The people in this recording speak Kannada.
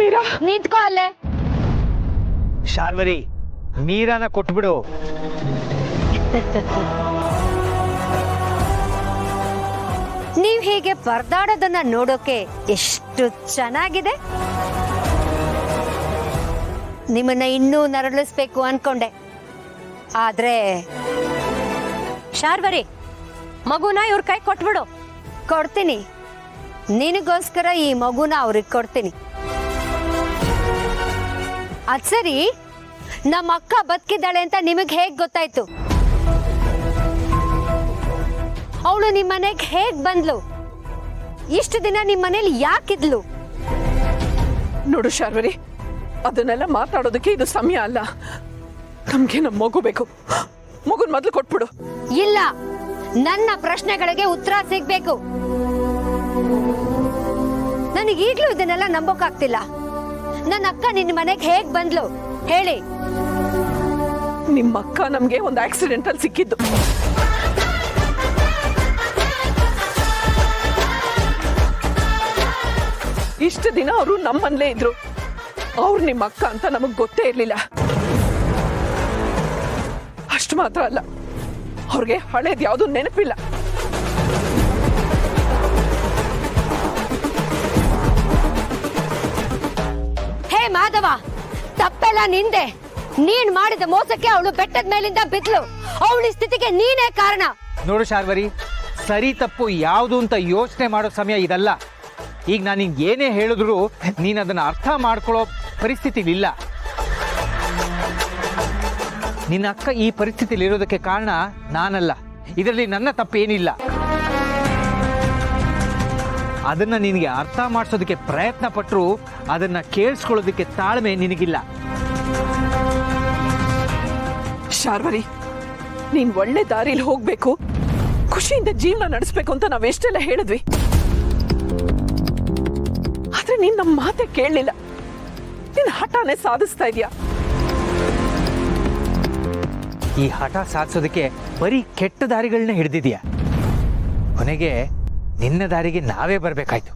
ಮೀರಾ ನಿಂತ್ಕೋ ಅಲ್ಲೇ. ಶಾರ್ವರಿ, ಮೀರಾನ ಕೊಟ್ಬಿಡು. ನೀವ್ ಹೀಗೆ ಪರದಾಡೋದನ್ನ ನೋಡೋಕೆ ಎಷ್ಟು ಚೆನ್ನಾಗಿದೆ. ನಿಮ್ಮನ್ನ ಇನ್ನೂ ನರಳಿಸ್ಬೇಕು ಅನ್ಕೊಂಡೆ, ಆದ್ರೆ ಶಾರ್ವರಿ, ಮಗುನ ಇವ್ರ ಕೈ ಕೊಟ್ಬಿಡು. ಕೊಡ್ತೀನಿ, ನಿನಗೋಸ್ಕರ ಈ ಮಗುನ ಅವ್ರಿಗೆ ಕೊಡ್ತೀನಿ. ಅದ್ ಸರಿ, ನಮ್ಮ ಅಕ್ಕ ಬದುಕಿದ್ದಾಳೆ ಅಂತ ನಿಮಗ್ ಹೇಗ್ ಗೊತ್ತಾಯ್ತು? ಅವಳು ನಿಮ್ಮನೆಗೆ ಹೇಗ್ ಬಂದ್ಲು? ಇಷ್ಟು ದಿನ ನಿಮ್ಮನೇಲಿ ಯಾಕಿದ್ಲು? ನೋಡು ಶಾರ್ವರಿ, ಅದನ್ನೆಲ್ಲ ಮಾತಾಡೋದಕ್ಕೆ ಇದು ಸಮಯ ಅಲ್ಲ. ನಮ್ಗೆ ನಮ್ಮ ಮಗು ಬೇಕು. ಮಗುನ್ ಮೊದ್ಲು ಕೊಟ್ಬಿಡು. ಇಲ್ಲ, ನನ್ನ ಪ್ರಶ್ನೆಗಳಿಗೆ ಉತ್ತರ ಸಿಗ್ಬೇಕು. ನನಗೀಗ್ಲೂ ಇದನ್ನೆಲ್ಲ ನಂಬೋಕಾಗ್ತಿಲ್ಲ. ನನ್ನ ಅಕ್ಕ ನಿನ್ನ ಮನೆಗೆ ಹೇಗ್ ಬಂದ್ಲು ಹೇಳಿ? ನಿಮ್ಮ ಅಕ್ಕ ನಮ್ಗೆ ಒಂದು ಆಕ್ಸಿಡೆಂಟ್ ಅಲ್ಲಿ ಸಿಕ್ಕಿದ್ದು. ಇಷ್ಟು ದಿನ ಅವರು ನಮ್ಮನ್ಲೇ ಇದ್ರು. ಅವ್ರು ನಿಮ್ಮ ಅಕ್ಕ ಅಂತ ನಮಗ್ ಗೊತ್ತೇ ಇರ್ಲಿಲ್ಲ. ಅಷ್ಟು ಮಾತ್ರ ಅಲ್ಲ, ಅವ್ರಿಗೆ ಹಳೇದ್ ಯಾವ್ದು ನೆನಪಿಲ್ಲ. ಹೇ ಮಾಧವ, ತಪ್ಪೆಲ್ಲ ನಿಂದೆ. ನೀನ್ ಮಾಡಿದ ಮೋಸಕ್ಕೆ ಅವಳು ಬೆಟ್ಟದ ಮೇಲಿಂದ ಬಿದ್ಲು. ಅವಳ ಸ್ಥಿತಿಗೆ ನೀನೇ ಕಾರಣ. ನೋಡು ಶಾರ್ವರಿ, ಸರಿ ತಪ್ಪು ಯಾವುದು ಅಂತ ಯೋಚನೆ ಮಾಡೋ ಸಮಯ ಇದಲ್ಲ. ಈಗ ನಾನು ನಿಂಗೆ ಏನೇ ಹೇಳಿದ್ರು ನೀನು ಅದನ್ನ ಅರ್ಥ ಮಾಡ್ಕೊಳ್ಳೋ ಪರಿಸ್ಥಿತಿಲಿಲ್ಲ. ನಿನ್ನ ಅಕ್ಕ ಈ ಪರಿಸ್ಥಿತಿಲಿ ಇರೋದಕ್ಕೆ ಕಾರಣ ನಾನಲ್ಲ. ಇದರಲ್ಲಿ ನನ್ನ ತಪ್ಪೇನಿಲ್ಲ. ಅದನ್ನ ನಿನಗೆ ಅರ್ಥ ಮಾಡಿಸೋದಕ್ಕೆ ಪ್ರಯತ್ನ ಪಟ್ಟರು ಅದನ್ನ ಕೇಳಿಸ್ಕೊಳ್ಳೋದಕ್ಕೆ ತಾಳ್ಮೆ ನಿನಗಿಲ್ಲ. ಶಾರ್ವರಿ, ನೀನ್ ಒಳ್ಳೆ ದಾರಿಲಿ ಹೋಗ್ಬೇಕು, ಖುಷಿಯಿಂದ ಜೀವನ ನಡೆಸ್ಬೇಕು ಅಂತ ನಾವೆಷ್ಟೆಲ್ಲ ಹೇಳಿದ್ವಿ. ಆದ್ರೆ ನೀನ್ ನಮ್ಮ ಮಾತೆ ಕೇಳಲಿಲ್ಲ. ನಿನ್ ಹಠಾನೇ ಸಾಧಿಸ್ತಾ ಇದೀಯ. ಈ ಹಠ ಸಾಧಿಸೋದಕ್ಕೆ ಬರೀ ಕೆಟ್ಟ ದಾರಿಗಳನ್ನ ಹಿಡಿದಿದ್ಯಾ. ಕೊನೆಗೆ ನಿನ್ನ ದಾರಿಗೆ ನಾವೇ ಬರ್ಬೇಕಾಯ್ತು.